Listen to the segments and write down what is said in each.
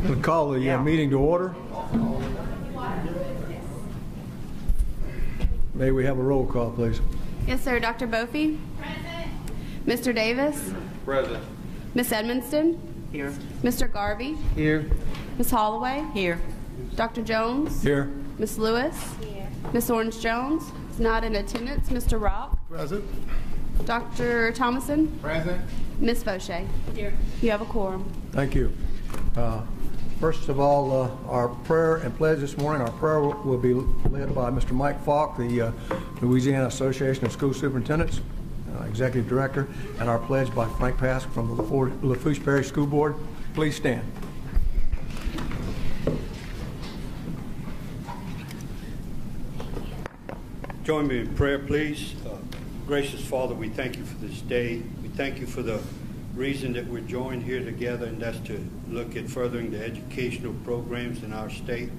We'll call the meeting to order. May we have a roll call, please? Yes, sir. Dr. Bofi? Present. Mr. Davis? Present. Miss Edmonston? Here. Mr. Garvey? Here. Miss Holloway? Here. Dr. Jones? Here. Miss Lewis? Here. Miss Orange Jones? Is not in attendance. Mr. Rock? Present. Dr. Thomason? Present. Miss Fauché? Here. You have a quorum. Thank you. First of all, our prayer and pledge this morning, our prayer will be led by Mr. Mike Falk, the Louisiana Association of School Superintendents, Executive Director, and our pledge by Frank Pask from the Lafourche Parish School Board. Please stand. Join me in prayer, please. Gracious Father, we thank you for this day. We thank you for the reason that we're joined here together, and that's to look at furthering the educational programs in our state.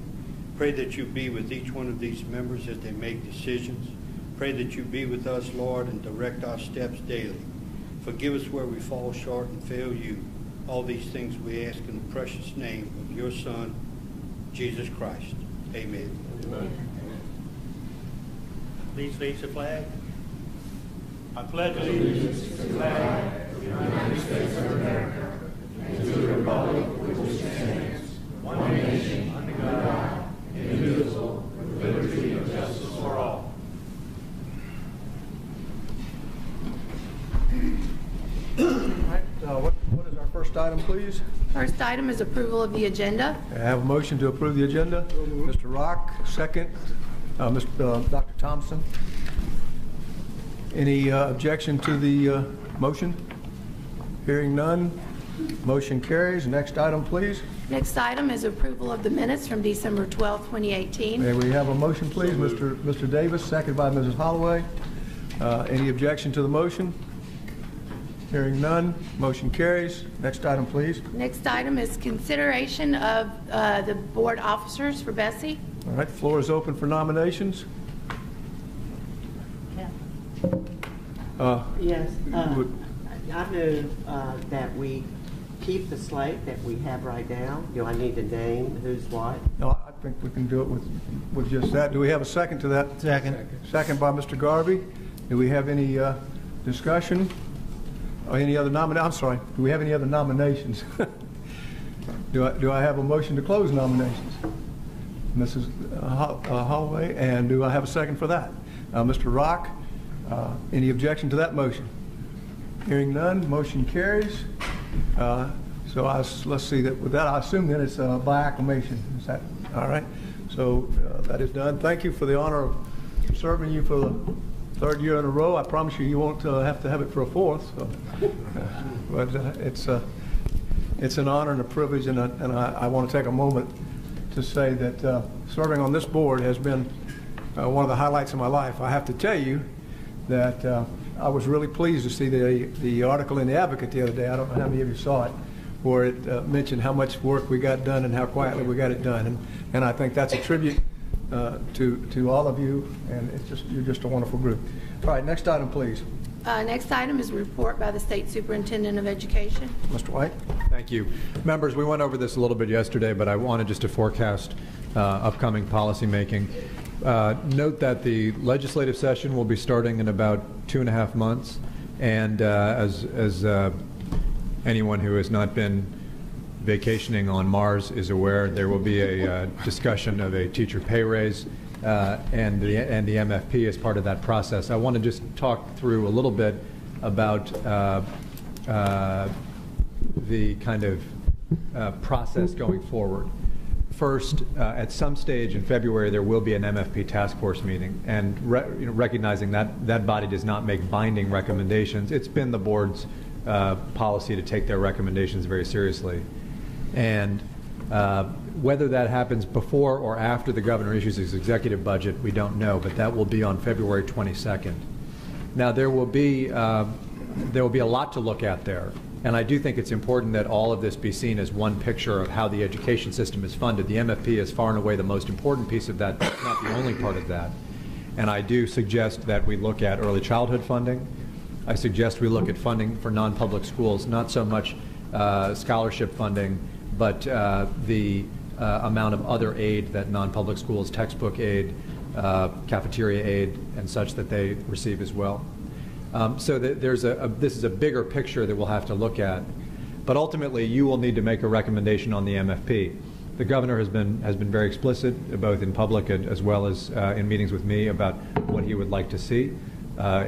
Pray that you be with each one of these members as they make decisions. Pray that you be with us, Lord, and direct our steps daily. Forgive us where we fall short and fail you. All these things we ask in the precious name of your Son, Jesus Christ. Amen. Amen. Please face the flag. I pledge allegiance to the flag of the United States of America and to the republic for which it stands, one nation, under God, indivisible, with liberty and justice for all. All right, what is our first item, please? First item is approval of the agenda. I have a motion to approve the agenda. Mr. Rock, second. Dr. Thompson. Any objection to the motion? Hearing none, motion carries. Next item, please. Next item is approval of the minutes from December 12, 2018. May we have a motion, please? Mr. Davis, second by Mrs. Holloway. Any objection to the motion? Hearing none, motion carries. Next item, please. Next item is consideration of the board officers for BESE. All right, the floor is open for nominations. Yes, I move that we keep the slate that we have right now. Do I need to name who's what? No, I think we can do it with just that. Do we have a second to that? Second. Second by Mr. Garvey. Do we have any discussion? Or any other I'm sorry, do we have any other nominations? Do I have a motion to close nominations? Mrs. Holloway, and do I have a second for that? Mr. Rock, any objection to that motion? Hearing none, motion carries. So let's see, with that I assume that it's by acclamation. Is that all right? So that is done. Thank you for the honor of serving you for the third year in a row. I promise you won't have to have it for a fourth. So. But it's an honor and a privilege, and I want to take a moment to say that serving on this board has been one of the highlights of my life. I have to tell you that I was really pleased to see the article in the Advocate the other day. I don't know how many of you saw it, where it mentioned how much work we got done and how quietly we got it done. And I think that's a tribute to all of you, and you're just a wonderful group. All right, next item, please. Next item is a report by the State Superintendent of Education. Mr. White. Thank you. Members, we went over this a little bit yesterday, but I wanted just to forecast upcoming policy making. Note that the legislative session will be starting in about 2.5 months, and as anyone who has not been vacationing on Mars is aware, there will be a discussion of a teacher pay raise and the MFP as part of that process. I want to just talk through a little bit about the kind of process going forward. First, at some stage in February, there will be an MFP task force meeting, and recognizing that that body does not make binding recommendations, it's been the board's policy to take their recommendations very seriously. And whether that happens before or after the governor issues his executive budget, we don't know, but that will be on February 22nd. Now, there will be a lot to look at there. And I do think it's important that all of this be seen as one picture of how the education system is funded. The MFP is far and away the most important piece of that, but not the only part of that. And I do suggest that we look at early childhood funding. I suggest we look at funding for non-public schools, not so much scholarship funding, but the amount of other aid that non-public schools, textbook aid, cafeteria aid, and such that they receive as well. So that this is a bigger picture that we'll have to look at. But ultimately, you will need to make a recommendation on the MFP. The governor has been very explicit, both in public as well as in meetings with me, about what he would like to see.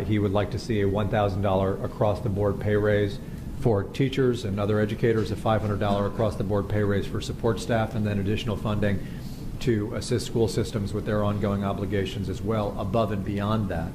He would like to see a $1,000 across-the-board pay raise for teachers and other educators, a $500 across-the-board pay raise for support staff, and then additional funding to assist school systems with their ongoing obligations as well, above and beyond that.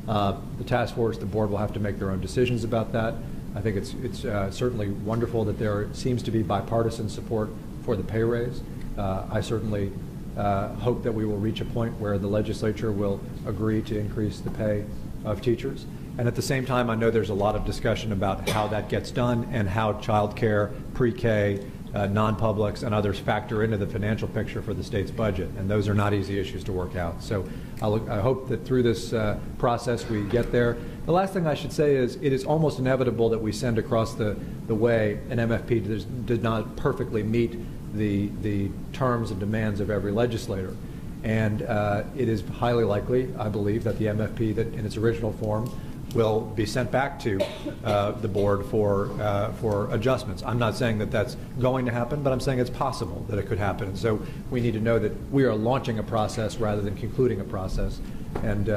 The task force, the board will have to make their own decisions about that. I think it's certainly wonderful that there seems to be bipartisan support for the pay raise. I certainly hope that we will reach a point where the legislature will agree to increase the pay of teachers. And at the same time, I know there's a lot of discussion about how that gets done and how child care, pre-K, non-publics, and others factor into the financial picture for the state's budget. And those are not easy issues to work out. So I hope that through this process we get there. The last thing I should say is it is almost inevitable that we send across the way an MFP that does not perfectly meet the terms and demands of every legislator. And it is highly likely, I believe, that the MFP that in its original form will be sent back to the board for adjustments. I'm not saying that that's going to happen, but I'm saying it's possible that it could happen. And so we need to know that we are launching a process rather than concluding a process. And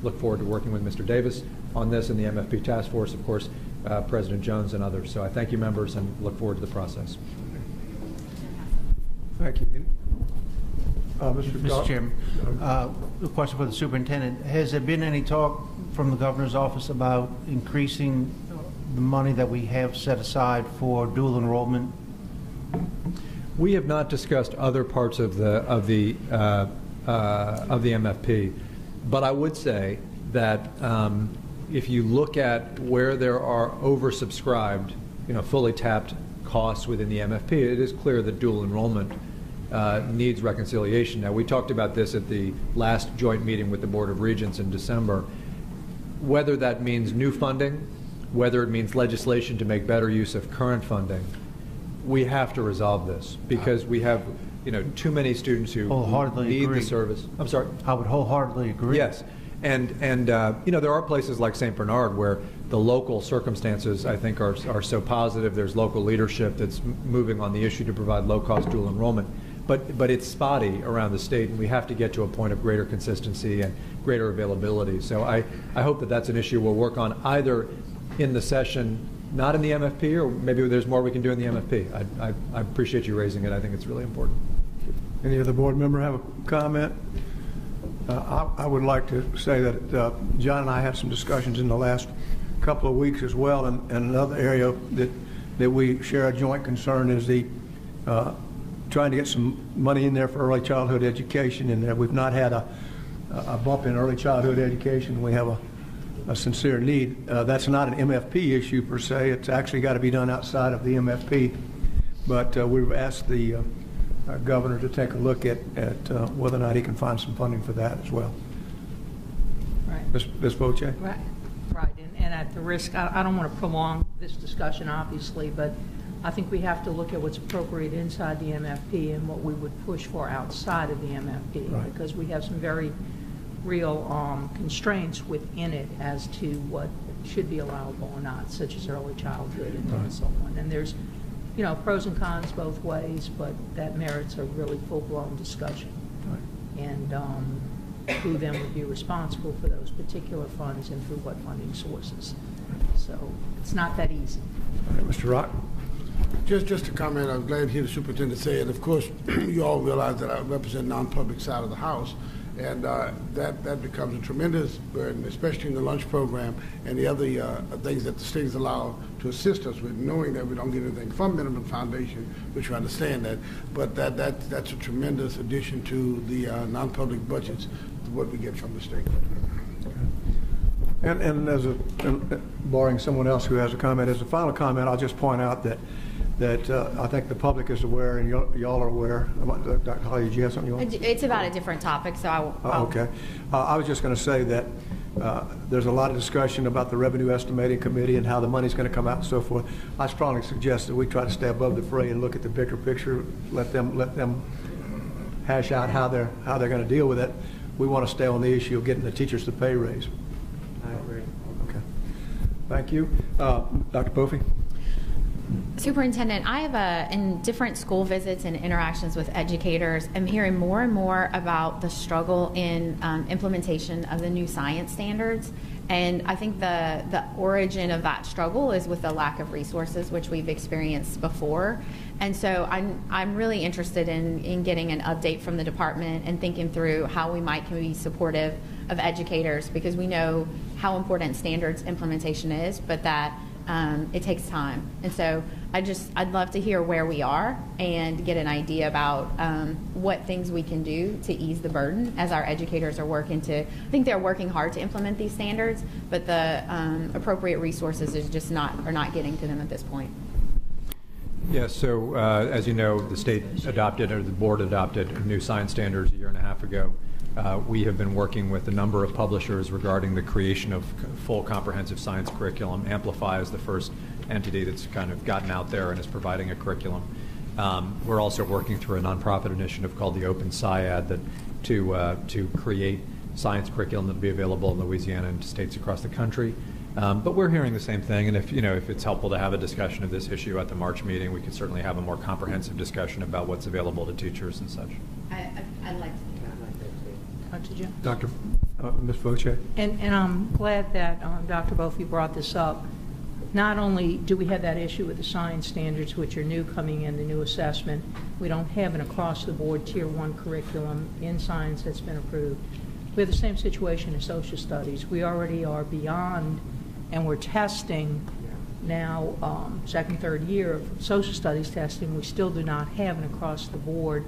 look forward to working with Mr. Davis on this and the MFP task force, of course, President Jones and others. So I thank you, members, and look forward to the process. Thank you. Mr. Chairman, a question for the superintendent. Has there been any talk from the governor's office about increasing the money that we have set aside for dual enrollment? We have not discussed other parts of the MFP, but I would say that if you look at where there are oversubscribed, fully tapped costs within the MFP, it is clear that dual enrollment needs reconciliation. Now, we talked about this at the last joint meeting with the Board of Regents in December. Whether that means new funding, whether it means legislation to make better use of current funding, we have to resolve this because we have, too many students who need the service. I'm sorry? I would wholeheartedly agree. Yes. And there are places like St. Bernard where the local circumstances, I think, are so positive. There's local leadership that's moving on the issue to provide low-cost dual enrollment. But it's spotty around the state, and we have to get to a point of greater consistency and greater availability. So I hope that that's an issue we'll work on either in the session, not in the MFP, or maybe there's more we can do in the MFP. I appreciate you raising it. I think it's really important. Any other board member have a comment? I would like to say that John and I had some discussions in the last couple of weeks as well, and another area that we share a joint concern is the trying to get some money in there for early childhood education, and we've not had a bump in early childhood education. We have a sincere need. That's not an MFP issue per se. It's actually got to be done outside of the MFP, but we've asked the governor to take a look at whether or not he can find some funding for that as well. Right. Ms. Boche? Right. And at the risk, I don't want to prolong this discussion, obviously, but I think we have to look at what's appropriate inside the MFP and what we would push for outside of the MFP, right, because we have some very real constraints within it as to what should be allowable or not, such as early childhood and so on. And there's, pros and cons both ways, but that merits a really full-blown discussion. Right. And who then would be responsible for those particular funds and through what funding sources. So it's not that easy. All right, Mr. Rock? Just a comment. I'm glad to hear the superintendent say it. Of course, you all realize that I represent non-public side of the House, and that becomes a tremendous burden, especially in the lunch program and the other things that the state is allowed to assist us with, knowing that we don't get anything from Minimum Foundation, which we understand that, but that's a tremendous addition to the non-public budgets, what we get from the state. And barring someone else who has a comment, as a final comment, I'll just point out that I think the public is aware, and y'all are aware. Dr. Holly, did you have something you want? It's about a different topic, so I will. Okay. I was just going to say that There's a lot of discussion about the revenue estimating committee and how the money's going to come out and so forth. I strongly suggest that we try to stay above the fray and look at the bigger picture. Let them hash out how they're going to deal with it. We want to stay on the issue of getting the teachers the pay raise. I agree. Okay. Thank you. Dr. Boffi? Superintendent, I have in different school visits and interactions with educators, I'm hearing more and more about the struggle in implementation of the new science standards. And I think the origin of that struggle is with the lack of resources, which we've experienced before. And so I'm really interested in getting an update from the department and thinking through how we might can be supportive of educators, because we know how important standards implementation is, but that it takes time. And so I'd love to hear where we are and get an idea about what things we can do to ease the burden as our educators are working to, I think they're working hard to implement these standards, but the appropriate resources is just are not getting to them at this point. Yes, so as you know, the state adopted, or the board adopted, new science standards a year and a half ago. We have been working with a number of publishers regarding the creation of full comprehensive science curriculum. Amplify is the first entity that's kind of gotten out there and is providing a curriculum. We're also working through a nonprofit initiative called the Open SciAD to create science curriculum that will be available in Louisiana and states across the country. But we're hearing the same thing, and if it's helpful to have a discussion of this issue at the March meeting, we could certainly have a more comprehensive discussion about what's available to teachers and such. I'd like to. Dr. Ms. Voce? And I'm glad that Dr. Boffi brought this up. Not only do we have that issue with the science standards, which are new coming in, the new assessment, we don't have an across-the-board Tier 1 curriculum in science that's been approved. We have the same situation in social studies. We already are beyond, and we're testing now, second, third year of social studies testing. We still do not have an across-the-board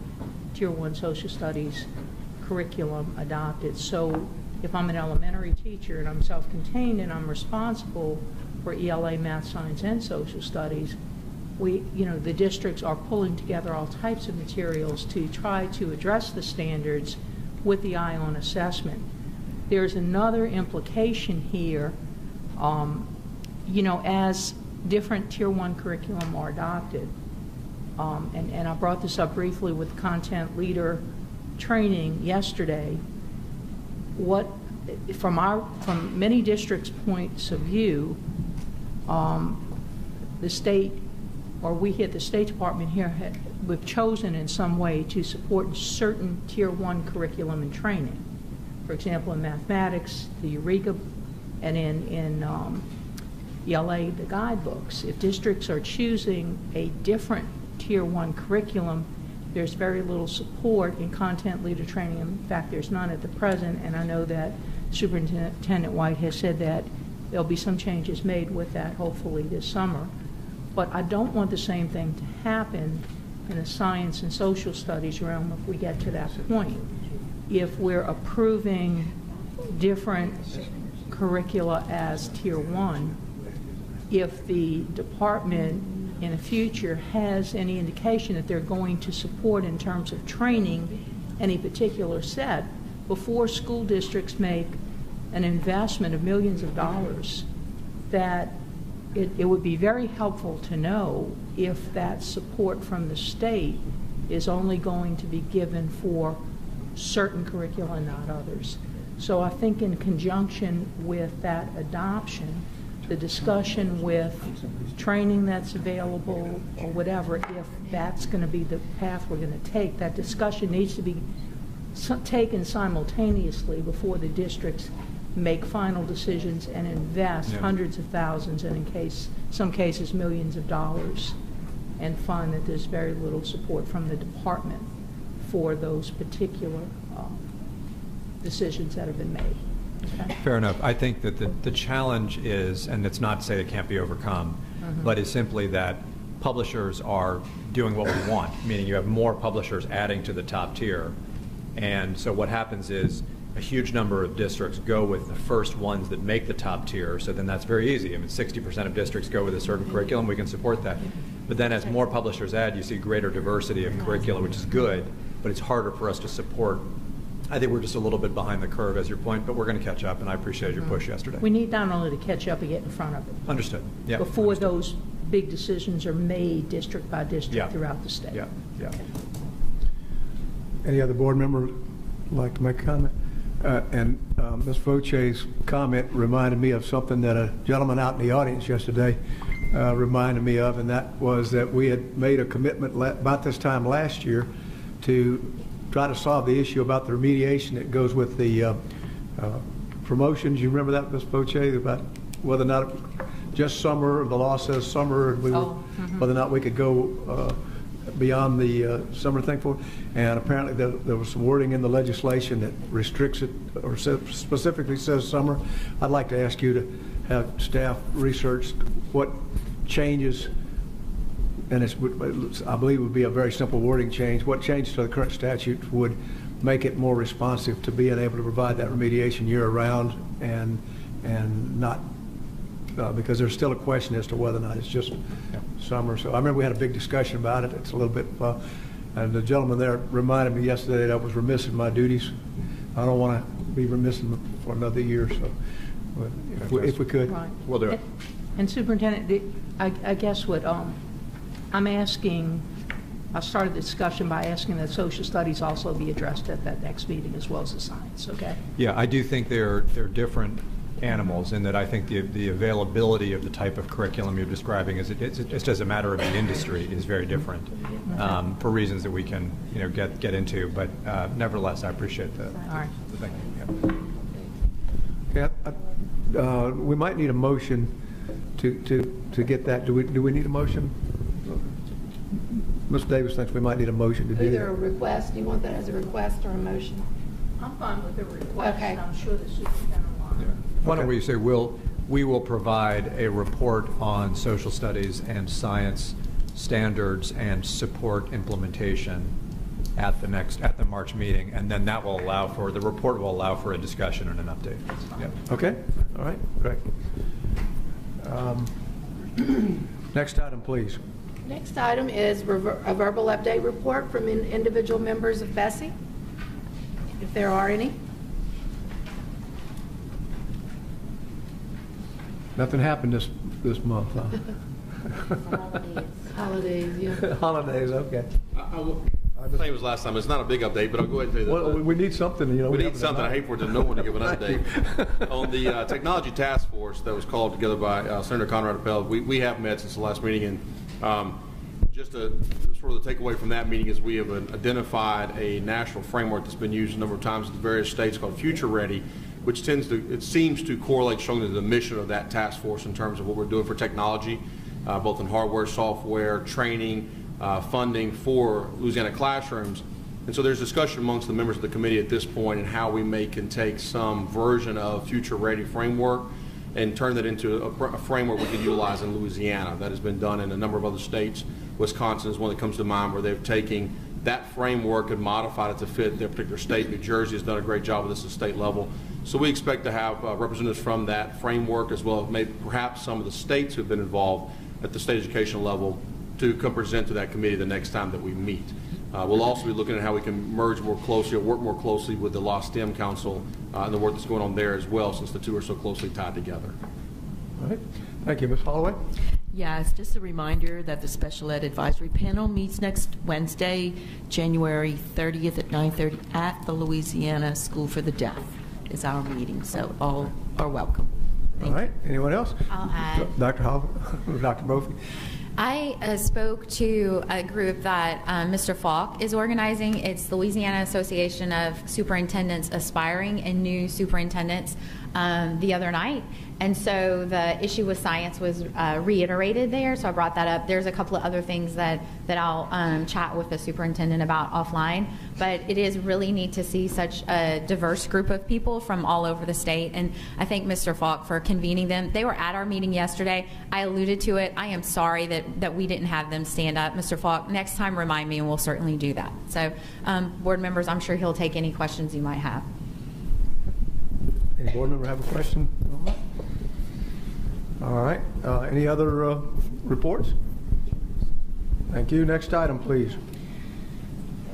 Tier 1 social studies curriculum adopted. So if I'm an elementary teacher and I'm self-contained and I'm responsible for ELA, math, science, and social studies, the districts are pulling together all types of materials to try to address the standards with the eye on assessment. There's another implication here, as different Tier 1 curriculum are adopted, and I brought this up briefly with content leader training yesterday. From many districts' points of view, the state, or we at the State Department here, we've chosen in some way to support certain Tier 1 curriculum and training. For example, in mathematics, the Eureka, and in ELA, the guidebooks. If districts are choosing a different Tier 1 curriculum, there's very little support in content leader training. In fact, there's none at the present, and I know that Superintendent White has said that there'll be some changes made with that hopefully this summer. But I don't want the same thing to happen in the science and social studies realm if we get to that point. If we're approving different curricula as Tier 1, if the department in the future has any indication that they're going to support in terms of training any particular set, before school districts make an investment of millions of dollars, that it would be very helpful to know if that support from the state is only going to be given for certain curricula and not others. So I think in conjunction with that adoption, the discussion with training that's available or whatever, if that's going to be the path we're going to take, that discussion needs to be taken simultaneously before the districts make final decisions and invest hundreds of thousands and in some cases millions of dollars, and find that there's very little support from the department for those particular decisions that have been made. Okay. Fair enough. I think that the challenge is, and it's not to say it can't be overcome, but is simply that publishers are doing what we want, meaning you have more publishers adding to the top tier. And so what happens is a huge number of districts go with the first ones that make the top tier, so then that's very easy. I mean, 60% of districts go with a certain curriculum, we can support that. But then as more publishers add, you see greater diversity of curricula, which is good, but it's harder for us to support I think we're just a little bit behind the curve, as your point, but we're going to catch up, and I appreciate your push yesterday. We need not only to catch up and get in front of it. Understood. Yeah. Before understood. those big decisions are made district by district throughout the state. Yeah, yeah. Any other board member like to make a comment? Ms. Fauche's comment reminded me of something that a gentleman out in the audience yesterday reminded me of, and that was that we had made a commitment about this time last year to try to solve the issue about the remediation that goes with the promotions. You remember that, Ms. Fauche, about whether or not just summer, the law says summer, and whether or not we could go beyond the summer thing for, and apparently there was some wording in the legislation that restricts it or specifically says summer. I'd like to ask you to have staff research what changes, and I believe it would be a very simple wording change, what changes to the current statute would make it more responsive to being able to provide that remediation year-round and not because there's still a question as to whether or not it's just summer. So I remember we had a big discussion about it. It's a little bit, and the gentleman there reminded me yesterday that I was remiss in my duties. I don't want to be remiss for another year, so if we could. Right. We'll do it. And Superintendent, I guess what I'm asking, I started the discussion by asking that social studies also be addressed at that next meeting as well as the science, okay? Yeah, I do think they're different animals in that I think the availability of the type of curriculum you're describing is just as a matter of the industry is very different for reasons that we can get into. But nevertheless, I appreciate the thinking. Yeah. Okay, we might need a motion to get that. Do we need a motion? Ms. Davis thinks we might need a motion to do that. Either a request, do you want that as a request or a motion? I'm fine with the request. Okay. I'm sure the superintendent will. Yeah. Why don't we say we will provide a report on social studies and science standards and support implementation at the March meeting, and then that will allow for the report will allow for a discussion and an update. Yeah. Okay. All right. Great. Next item, please. Next item is a verbal update report from individual members of BESE, if there are any. Nothing happened this month, huh? Holidays, yeah. Holidays, okay. Same as last time. It's not a big update, but I'll go ahead and tell you that. Well, we need something, We need something. I hate for no one to give an update. On the technology task force that was called together by Senator Conrad Appel, we have met since the last meeting, and just sort of the takeaway from that meeting is we have identified a national framework that's been used a number of times in the various states called Future Ready, which seems to correlate strongly to the mission of that task force in terms of what we're doing for technology, both in hardware, software, training, funding for Louisiana classrooms. And so there's discussion amongst the members of the committee at this point in how we can take some version of Future Ready framework and turn that into a framework we can utilize in Louisiana. That has been done in a number of other states. Wisconsin is one that comes to mind where they've taken that framework and modified it to fit their particular state. New Jersey has done a great job with this at state level. So we expect to have representatives from that framework as well as maybe perhaps some of the states who have been involved at the state education level to come present to that committee the next time that we meet. We'll also be looking at how we can merge more closely or work more closely with the Law STEM Council and the work that's going on there as well, since the two are so closely tied together. All right. Thank you. Ms. Holloway? Yes, just a reminder that the Special Ed Advisory Panel meets next Wednesday, January 30th at 9:30 at the Louisiana School for the Deaf is our meeting, so all are welcome. All right. Anyone else? I'll add. Dr. Holloway? Dr. Brophy? I spoke to a group that Mr. Falk is organizing. It's the Louisiana Association of Superintendents Aspiring and New Superintendents the other night. And so the issue with science was reiterated there, so I brought that up. There's a couple of other things that I'll chat with the superintendent about offline, but it is really neat to see such a diverse group of people from all over the state, and I thank Mr. Falk for convening them. They were at our meeting yesterday. I alluded to it. I am sorry that we didn't have them stand up. Mr. Falk, next time remind me and we'll certainly do that. So board members, I'm sure he'll take any questions you might have. Any board member have a question? All right. Any other reports? Thank you. Next item, please.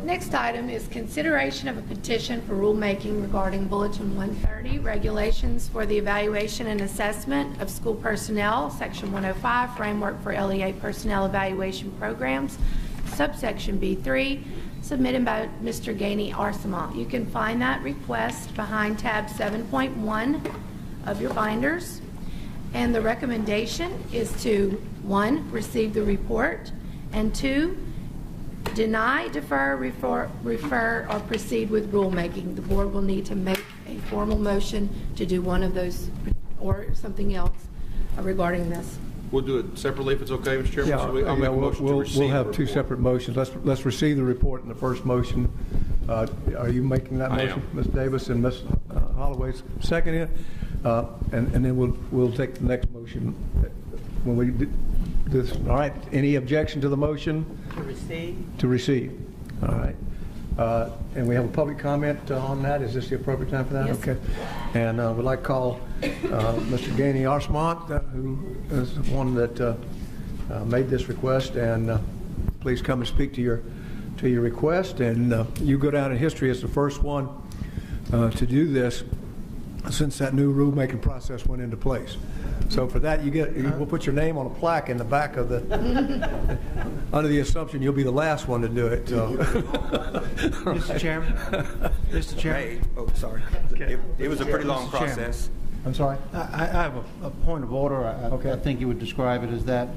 Next item is consideration of a petition for rulemaking regarding Bulletin 130, regulations for the evaluation and assessment of school personnel, Section 105, framework for LEA personnel evaluation programs, subsection B3, submitted by Mr. Gainey Arsamont. You can find that request behind tab 7.1 of your binders. And the recommendation is to, 1, receive the report, and 2, deny, defer, refer, or proceed with rulemaking. The board will need to make a formal motion to do one of those or something else regarding this. We'll do it separately if it's okay, Mr. Chairman. Yeah, So I'll make a motion to receive we'll have the two report. separate motions. Let's receive the report in the first motion. Are you making that I motion, am. Ms. Davis and Ms. Holloway's second it? And then we'll take the next motion when we do this. All right. Any objection to the motion? To receive? To receive. All right. And we have a public comment on that. Is this the appropriate time for that? Yes. Okay. And we'd like to call Mr. Gainey Arsamont, who is the one that made this request, and please come and speak to your request. And you go down in history as the first one to do this since that new rulemaking process went into place. So for that, we'll put your name on a plaque in the back of the, under the assumption you'll be the last one to do it. Mr. Chairman? Mr. Chairman? Oh, sorry. It was a pretty long Mr. Chairman. process. I'm sorry? I have a point of order. Okay. I think you would describe it as that.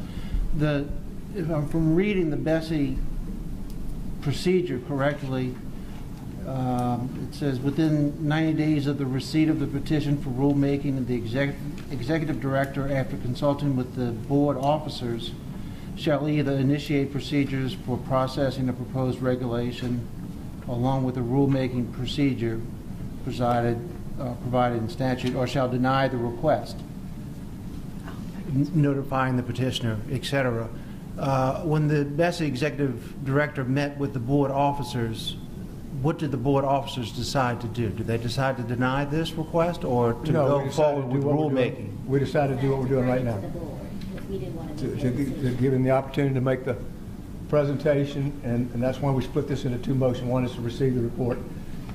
If I'm from reading the BESE procedure correctly, it says within 90 days of the receipt of the petition for rulemaking, the executive director, after consulting with the board officers, shall either initiate procedures for processing the proposed regulation along with the rulemaking procedure provided in statute, or shall deny the request, notifying the petitioner, etc. When the BESE executive director met with the board officers, what did the board officers decide to do? Did they decide to deny this request or to go forward with rulemaking? We decided to do what we're doing right now. To give him the opportunity to make the presentation, and that's why we split this into two motions. One is to receive the report,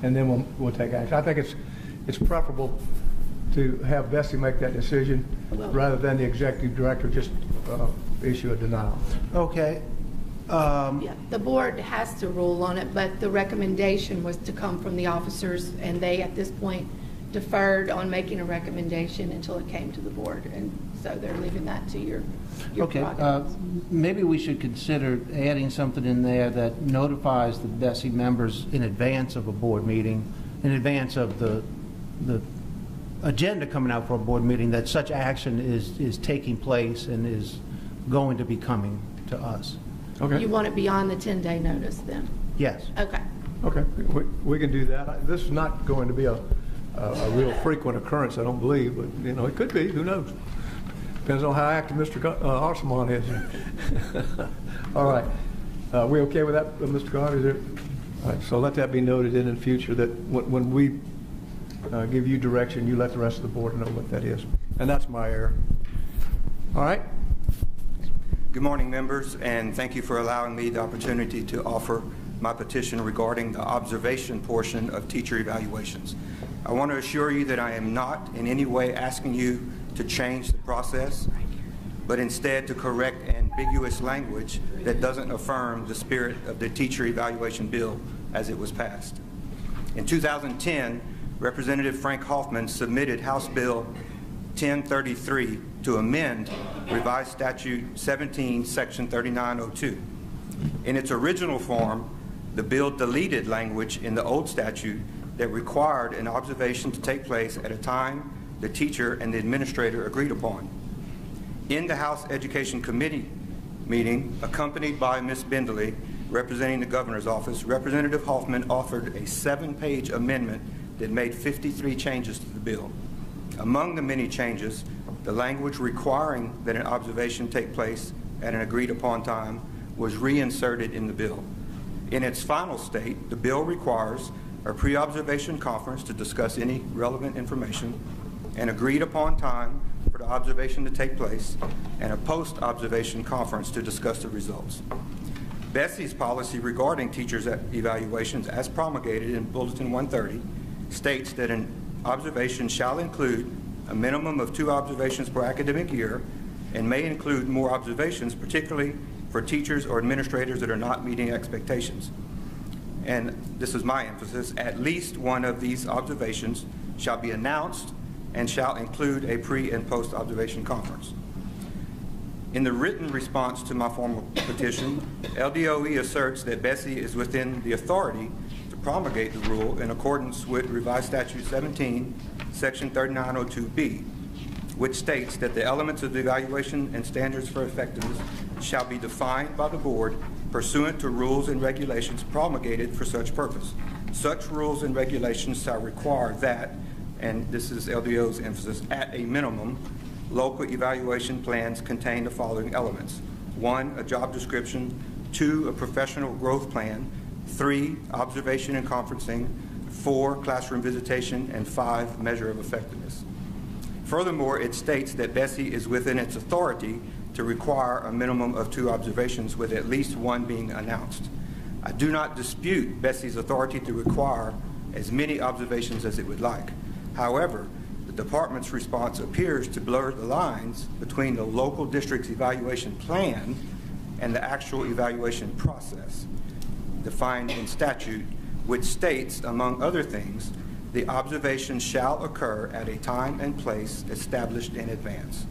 and then we'll take action. I think it's preferable to have BESE make that decision rather than the executive director just issue a denial. Okay. Yeah, the board has to rule on it, but the recommendation was to come from the officers, and they, at this point, deferred on making a recommendation until it came to the board, and so they're leaving that to your Okay. prerogatives. Maybe we should consider adding something in there that notifies the BESE members in advance of a board meeting, in advance of the agenda coming out for a board meeting, that such action is taking place and is going to be coming to us. Okay. You want it beyond the 10-day notice then? Yes. Okay. Okay, we can do that. This is not going to be a real frequent occurrence, I don't believe, but it could be. Who knows? Depends on how active Mr. Arsamont is. All right. We okay with that, Mr. Garvey? All right. So let that be noted in the future that when we give you direction, you let the rest of the board know what that is, and that's my error. All right. Good morning, members, and thank you for allowing me the opportunity to offer my petition regarding the observation portion of teacher evaluations. I want to assure you that I am not in any way asking you to change the process, but instead to correct ambiguous language that doesn't affirm the spirit of the teacher evaluation bill as it was passed. In 2010, Representative Frank Hoffman submitted House Bill 1033 to amend Revised Statute 17, Section 3902. In its original form, the bill deleted language in the old statute that required an observation to take place at a time the teacher and the administrator agreed upon. In the House Education Committee meeting, accompanied by Ms. Bindley, representing the governor's office, Representative Hoffman offered a 7-page amendment that made 53 changes to the bill. Among the many changes, the language requiring that an observation take place at an agreed upon time was reinserted in the bill. In its final state, the bill requires a pre-observation conference to discuss any relevant information, an agreed upon time for the observation to take place, and a post-observation conference to discuss the results. BESE's policy regarding teachers' evaluations as promulgated in Bulletin 130 states that an observation shall include a minimum of 2 observations per academic year and may include more observations, particularly for teachers or administrators that are not meeting expectations. And this is my emphasis, at least one of these observations shall be announced and shall include a pre- and post-observation conference. In the written response to my formal petition, LDOE asserts that BESE is within the authority to promulgate the rule in accordance with Revised Statute 17, Section 3902B, which states that the elements of the evaluation and standards for effectiveness shall be defined by the board pursuant to rules and regulations promulgated for such purpose. Such rules and regulations shall require that, and this is LDO's emphasis, at a minimum, local evaluation plans contain the following elements: 1, a job description; 2, a professional growth plan; 3, observation and conferencing; 4, classroom visitation; and 5, measure of effectiveness. Furthermore, it states that BESE is within its authority to require a minimum of 2 observations, with at least 1 being announced. I do not dispute BESE's authority to require as many observations as it would like. However, the department's response appears to blur the lines between the local district's evaluation plan and the actual evaluation process defined in statute, which states, among other things, the observation shall occur at a time and place established in advance.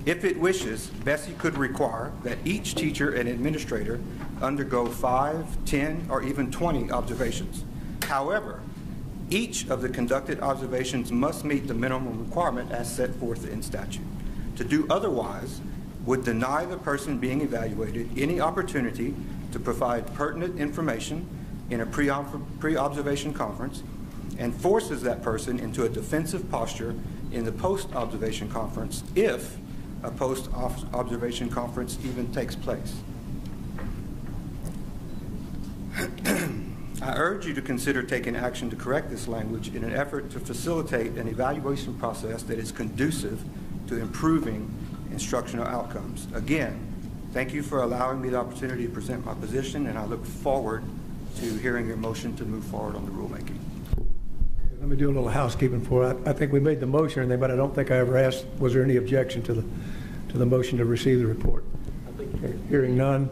If it wishes, BESE could require that each teacher and administrator undergo 5, 10, or even 20 observations. However, each of the conducted observations must meet the minimum requirement as set forth in statute. To do otherwise would deny the person being evaluated any opportunity to provide pertinent information in a pre-observation conference, and forces that person into a defensive posture in the post-observation conference, if a post-observation conference even takes place. I urge you to consider taking action to correct this language in an effort to facilitate an evaluation process that is conducive to improving instructional outcomes. Again, thank you for allowing me the opportunity to present my position, and I look forward to hearing your motion to move forward on the rulemaking. Let me do a little housekeeping for it. I think we made the motion, but I don't think I ever asked, was there any objection to the motion to receive the report? Okay. Hearing none,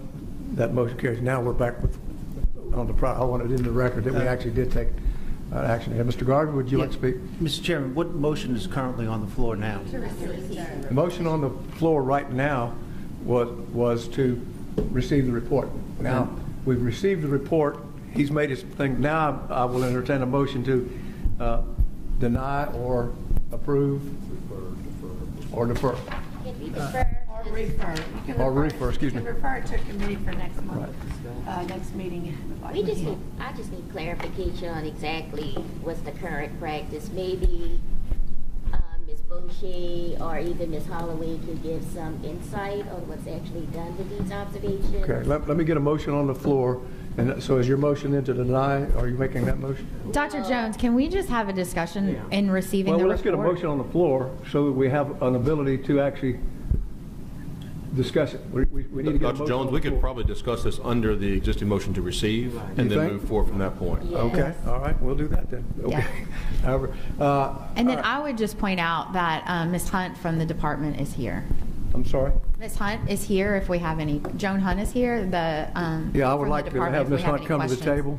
that motion carries. Now we're back on the I wanted in the record that we actually did take action. Mr. Garvey, would you like to speak? Mr. Chairman, what motion is currently on the floor now? The motion on the floor right now was to receive the report. Now, we've received the report. He's made his thing. Now I will entertain a motion to deny or approve or defer. Can we defer? Or refer. Or refer, excuse me. You can refer it to committee for next month, next meeting. I just need clarification on exactly what's the current practice. Maybe Ms. Boucher or even Ms. Holloway could give some insight on what's actually done with these observations. Okay, let me get a motion on the floor. And so is your motion then to deny? Are you making that motion? Dr. Jones, can we just have a discussion in receiving the report? Well, let's get a motion on the floor so that we have an ability to actually discuss it. We need to get a motion. Dr. Jones, we could probably discuss this under the existing motion to receive and then move forward from that point. Yes. Okay, all right, we'll do that then. Okay. Yeah. However, and then I would just point out that Ms. Hunt from the department is here. I'm sorry? Ms. Hunt is here if we have any. Joan Hunt is here. Yeah, I would like to have Ms. Hunt come to the table.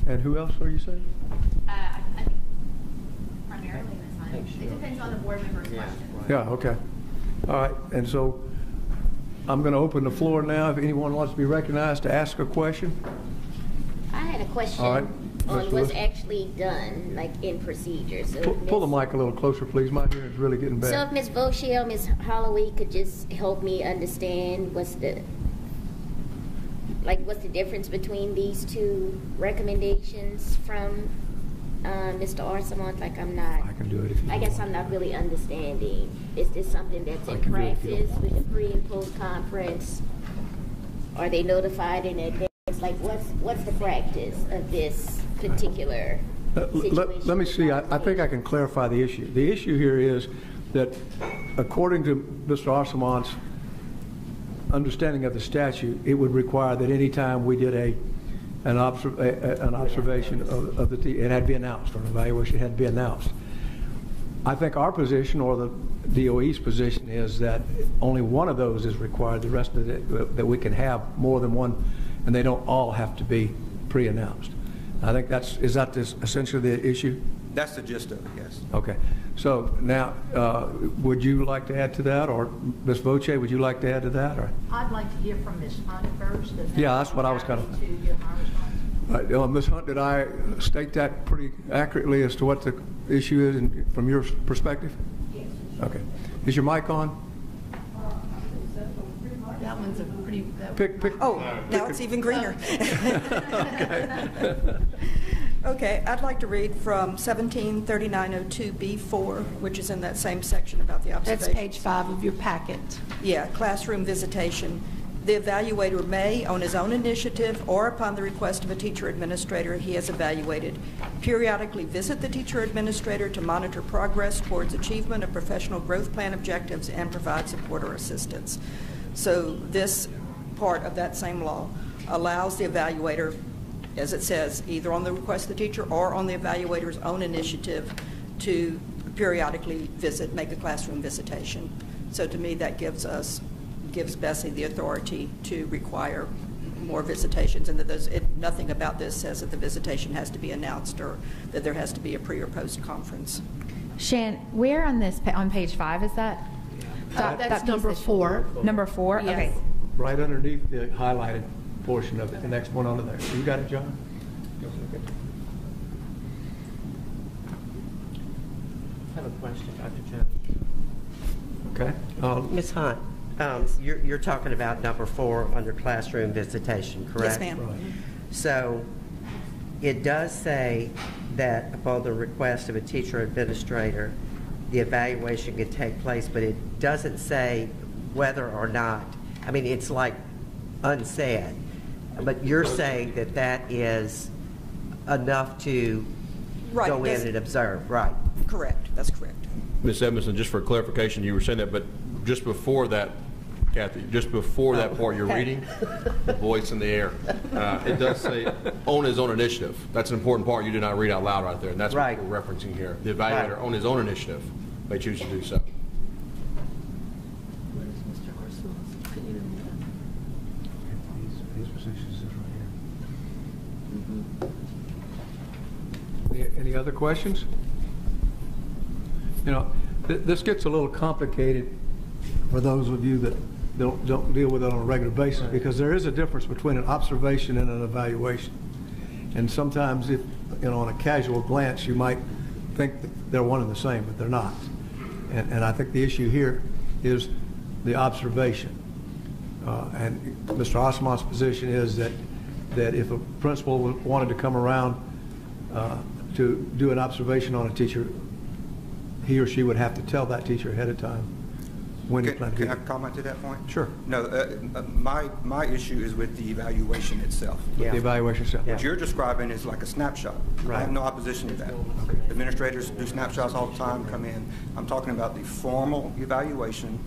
And who else are you saying? I think primarily Ms. Hunt. It depends on the board member's questions. Yeah, okay. All right, and so I'm going to open the floor now if anyone wants to be recognized to ask a question. I had a question on what's actually done, like in procedure. So pull the mic a little closer, please. My hearing is really getting bad. So if Ms. Boucher or Ms. Holloway could just help me understand what's the difference between these two recommendations from Mr. Arsamont? Like I can do it if you I guess I'm not really understanding. Is this something that's in practice with the pre and post conference? Are they notified in advance? Like what's the practice of this particular situation? Let me see. I think I can clarify the issue. The issue here is that according to Mr. Arsamont's understanding of the statute, it would require that any time we did an observation of the it had to be announced, or an evaluation had to be announced. I think our position, or the DOE's position, is that only one of those is required. The rest of it, that we can have more than one, and they don't all have to be pre-announced. I think is that essentially the issue? That's the gist of it, yes. Okay. So now, would you like to add to that, or Ms. Voce, would you like to add to that? Or? I'd like to hear from Ms. Hunt first. Yeah, that's what I was kind of. Ms. Hunt, did I state that pretty accurately as to what the issue is from your perspective? Yes. Okay. Is your mic on? That one's a pretty... Oh, now it's even greener. Okay, I'd like to read from 173902B4, which is in that same section about the observation. That's page 5 of your packet. Yeah, classroom visitation. The evaluator may, on his own initiative or upon the request of a teacher administrator he has evaluated, periodically visit the teacher administrator to monitor progress towards achievement of professional growth plan objectives and provide support or assistance. So this part of that same law allows the evaluator, as it says, either on the request of the teacher or on the evaluator's own initiative, to periodically visit, make a classroom visitation. So to me, that gives BESE the authority to require more visitations, and that nothing about this says that the visitation has to be announced or that there has to be a pre or post conference. Shan, where on page 5 is that? That's number 4. Number 4? Yes. Okay. Right underneath the highlighted portion of it, the next one under there. You got it, John? I have a question, Dr. Jones. Okay. Ms. Hunt, you're talking about number 4 under classroom visitation, correct? Yes, ma'am. Right. So it does say that upon the request of a teacher or administrator, the evaluation can take place, but it doesn't say whether or not. I mean, it's like unsaid. But you're saying that that is enough to go in and observe, right? Correct. That's correct. Ms. Edmondson, just for clarification, you were saying that, but just before that, Kathy, just before that part you're reading, the voice in the air, it does say on his own initiative. That's an important part you did not read out loud right there, and that's what we're referencing here. The evaluator on his own initiative may choose to do so. Any other questions? You know, this gets a little complicated for those of you that don't deal with it on a regular basis, because there is a difference between an observation and an evaluation. And sometimes, if you know, on a casual glance, you might think that they're one and the same, but they're not. And I think the issue here is the observation. And Mr. Osmond's position is that if a principal wanted to come around to do an observation on a teacher, he or she would have to tell that teacher ahead of time when he planned to do it. Can I comment to that point? Sure. No, my issue is with the evaluation itself. The evaluation itself. What you're describing is like a snapshot. I have no opposition to that. Administrators do snapshots all the time, come in. I'm talking about the formal evaluation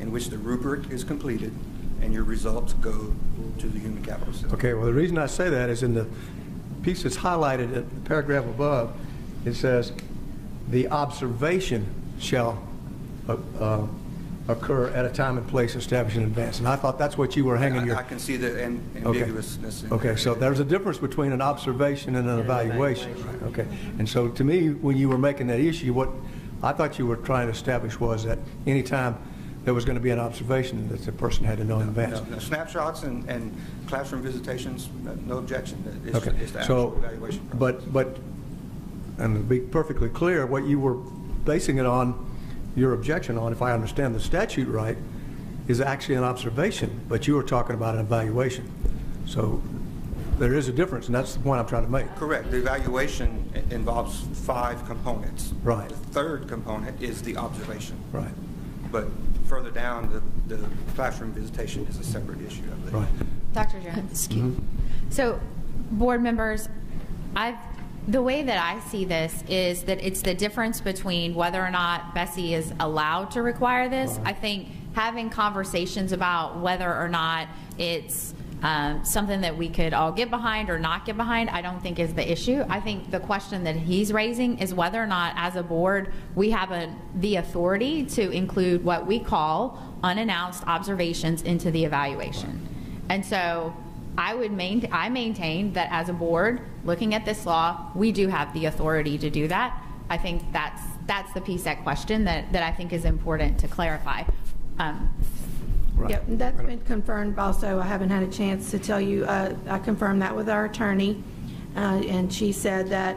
in which the rubric is completed and your results go to the human capital system. Okay, well, the reason I say that is in the piece that's highlighted at the paragraph above, it says, the observation shall occur at a time and place established in advance. And I thought that's what you were hanging your... I can see the ambiguousness. Okay, so there's a difference between an observation and an evaluation. Okay, and so to me, when you were making that issue, what I thought you were trying to establish was that any time there was going to be an observation, that the person had to know in advance. No, snapshots and classroom visitations, no objection. It's, okay, it's the actual evaluation process. But, and to be perfectly clear, what you were basing it on, your objection on, if I understand the statute right, is actually an observation, but you were talking about an evaluation. So there is a difference, and that's the point I'm trying to make. Correct. The evaluation involves 5 components. Right. The third component is the observation. Right. But further down, the classroom visitation is a separate issue, I believe. Right. Dr. Jones. So, board members, the way that I see this is that it's the difference between whether or not BESE is allowed to require this. I think having conversations about whether or not it's something that we could all get behind or not get behind, I don't think is the issue. I think the question that he's raising is whether or not, as a board, we have the authority to include what we call unannounced observations into the evaluation. And so I maintain that as a board, looking at this law, we do have the authority to do that. I think that's the piece at question that I think is important to clarify. Right. Yep, that's been confirmed also. I haven't had a chance to tell you. I confirmed that with our attorney, and she said that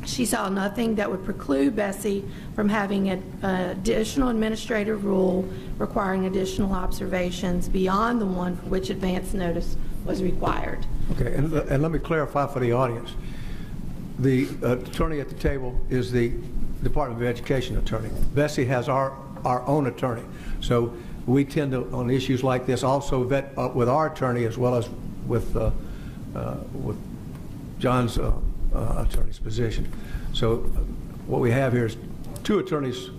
she saw nothing that would preclude BESE from having an additional administrative rule requiring additional observations beyond the one for which advance notice was required. Okay, and let me clarify for the audience. The attorney at the table is the Department of Education attorney. BESE has our own attorney. So we tend to, on issues like this, also vet with our attorney as well as with John's attorney's position. So what we have here is two attorneys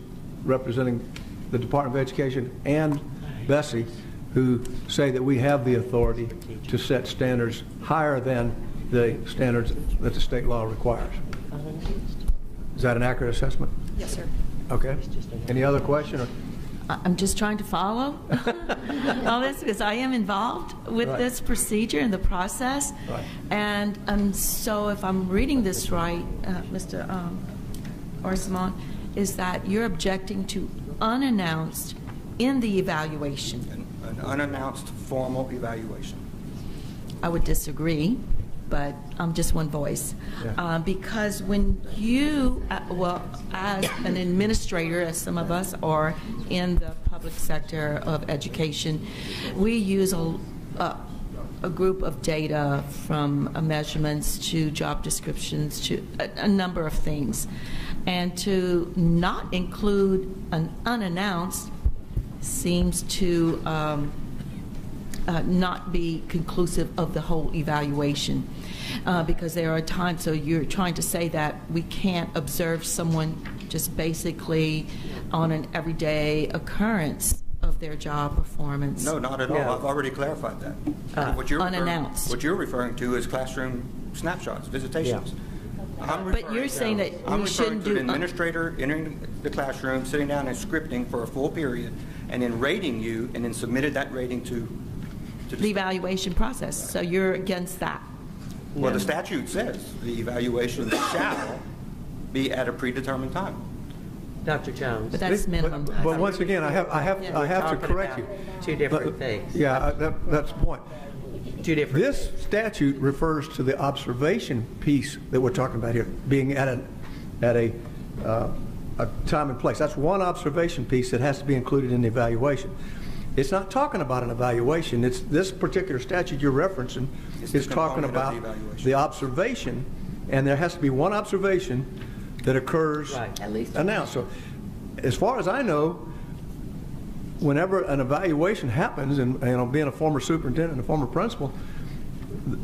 representing the Department of Education and BESE who say that we have the authority to set standards higher than the standards that the state law requires. Is that an accurate assessment? Yes, sir. Okay. Any other question? Or? I'm just trying to follow all this because I am involved with this procedure and the process. Right. And so if I'm reading this right, Mr. Orsimon, is that you're objecting to unannounced in the evaluation? An unannounced formal evaluation. I would disagree, but I'm just one voice. Yeah. Because when you, well, as an administrator, as some of us are in the public sector of education, we use a group of data from measurements to job descriptions to a number of things. And to not include an unannounced seems to not be conclusive of the whole evaluation. Because there are times, so you're trying to say that we can't observe someone just basically on an everyday occurrence of their job performance. No, not at all. I've already clarified that. Unannounced. What you're referring to is classroom snapshots, visitations. But you're saying that I'm we shouldn't referring to do an administrator entering the classroom, sitting down and scripting for a full period, and then rating you, and then submitted that rating to the evaluation process. Right. So you're against that. Well, the statute says the evaluation shall be at a predetermined time. Dr. Jones. But that's minimum. But once again, I have to correct you. Two different things. Yeah, that's the point. Two different. This statute refers to the observation piece that we're talking about here, being at a time and place. That's one observation piece that has to be included in the evaluation. It's not talking about an evaluation. It's this particular statute you're referencing is talking about the observation, and there has to be one observation that occurs at least announced. So, as far as I know, whenever an evaluation happens, and being a former superintendent and a former principal,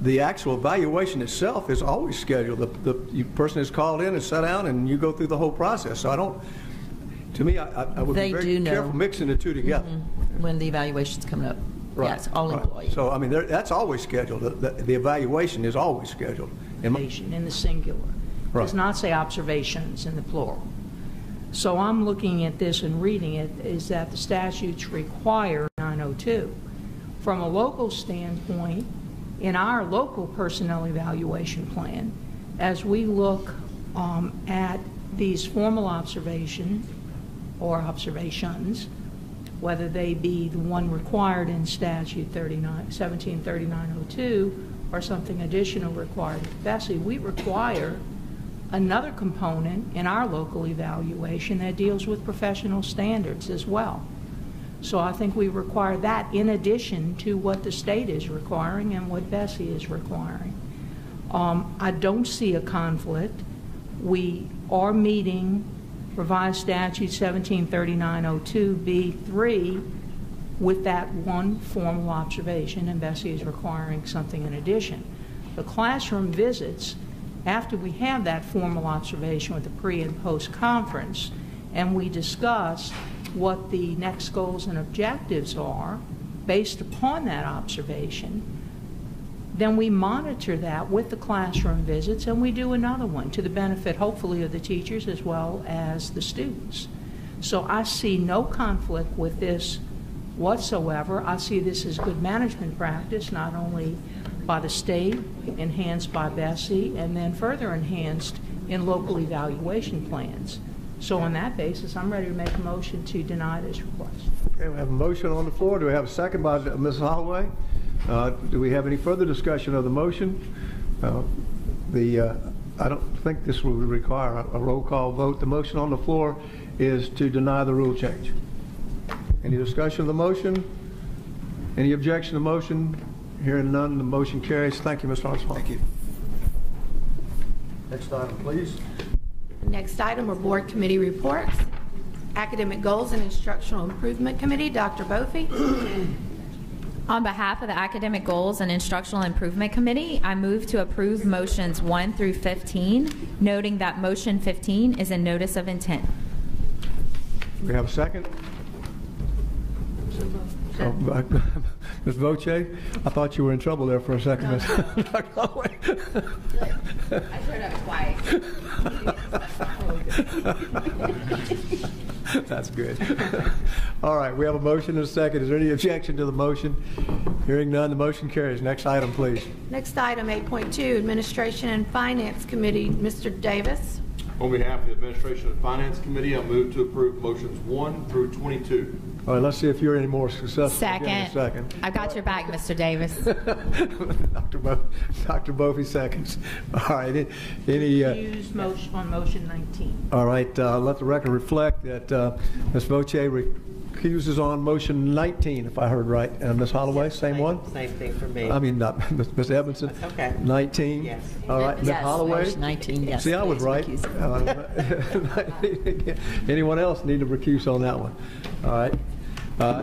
the actual evaluation itself is always scheduled. The person is called in and sat down, and you go through the whole process. So I don't. To me, I would be very careful mixing the two together. When the evaluation's coming up. Right. Yes, all employees. So, I mean, that's always scheduled. The evaluation is always scheduled. In the singular. It does not say observations in the plural. So I'm looking at this and reading it, is that the statutes require 902. From a local standpoint, in our local personnel evaluation plan, as we look at these formal observations or observations, whether they be the one required in statute 173902 or something additional required at BESE, we require another component in our local evaluation that deals with professional standards as well. So I think we require that in addition to what the state is requiring and what BESE is requiring. I don't see a conflict. We are meeting revised statute 173902B3 with that one formal observation, and BESE is requiring something in addition. The classroom visits, after we have that formal observation with the pre and post conference, and we discuss what the next goals and objectives are based upon that observation, then we monitor that with the classroom visits, and we do another one to the benefit, hopefully, of the teachers as well as the students. So I see no conflict with this whatsoever. I see this as good management practice, not only by the state, enhanced by BESE, and then further enhanced in local evaluation plans. So on that basis, I'm ready to make a motion to deny this request. Okay, we have a motion on the floor. Do we have a second by Ms. Holloway? Do we have any further discussion of the motion? I don't think this will require a roll call vote. The motion on the floor is to deny the rule change. Any discussion of the motion? Any objection to the motion? Hearing none, the motion carries. Thank you, Mr. Armstrong. Thank you. Next item, please. Next item are board committee reports. Academic Goals and Instructional Improvement Committee, Dr. Bofi. On behalf of the Academic Goals and Instructional Improvement Committee, I move to approve motions 1 through 15, noting that motion 15 is a notice of intent. We have a second? Ms. Voce, I thought you were in trouble there for a second. I showed up twice. That's good. All right, we have a motion and a second. Is there any objection to the motion? Hearing none, the motion carries. Next item, please. Next item, 8.2, Administration and Finance Committee, Mr. Davis. On behalf of the Administration and Finance Committee, I move to approve motions 1 through 22. All right, let's see if you're any more successful. Second. I got your back, Mr. Davis. Dr. Bofi seconds. All right. Any Use motion on motion 19. All right. Let the record reflect that Ms. Voce recuses on motion 19, if I heard right. And Ms. Holloway, same one? Same thing for me. I mean, not Ms. Edmondson. That's okay. 19. Yes. All right. Ms. Yes, Holloway. motion 19, yes. See, I was right. Anyone else need to recuse on that one? All right.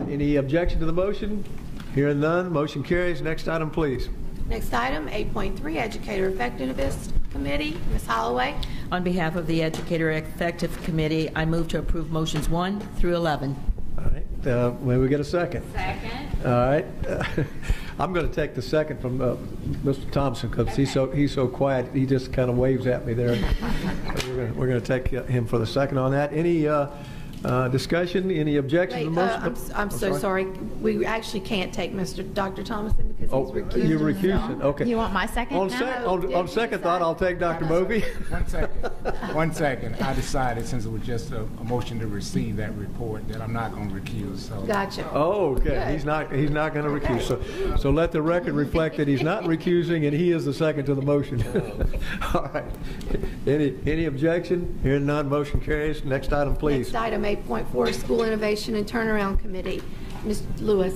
Any objection to the motion? Hearing none, motion carries. Next item, please. Next item, 8.3, Educator Effectiveness Committee, Ms. Holloway. On behalf of the Educator Effective Committee, I move to approve motions 1 through 11. All right. May we get a second? Second. All right. I'm going to take the second from Mr. Thompson because he's so quiet. He just kind of waves at me there. We're going to take him for the second on that. Any discussion? Any objection to the motion? I'm so sorry. We actually can't take Dr. Thomason because he's recused. You're recusing. Okay. You want my second now? On second thought, I'll take Dr. Bofi. 1 second. 1 second. I decided, since it was just a motion to receive that report, that I'm not going to recuse. So. Gotcha. Oh, okay. Good. He's not going to recuse. So let the record reflect that he's not recusing and he is the second to the motion. All right. Any objection? Hearing none, motion carries. Next item, please. Next item, 8.4, School Innovation and Turnaround Committee, Ms. Lewis.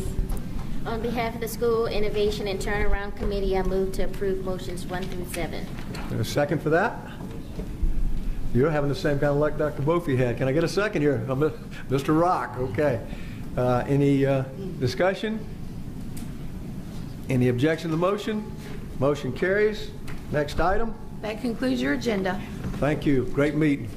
On behalf of the School Innovation and Turnaround Committee, I move to approve motions 1 through 7. A second for that? You're having the same kind of luck Dr. Bofi had. Can I get a second here? Mr. Rock, okay. Any discussion? Any objection to the motion? Motion carries. Next item. That concludes your agenda. Thank you. Great meeting.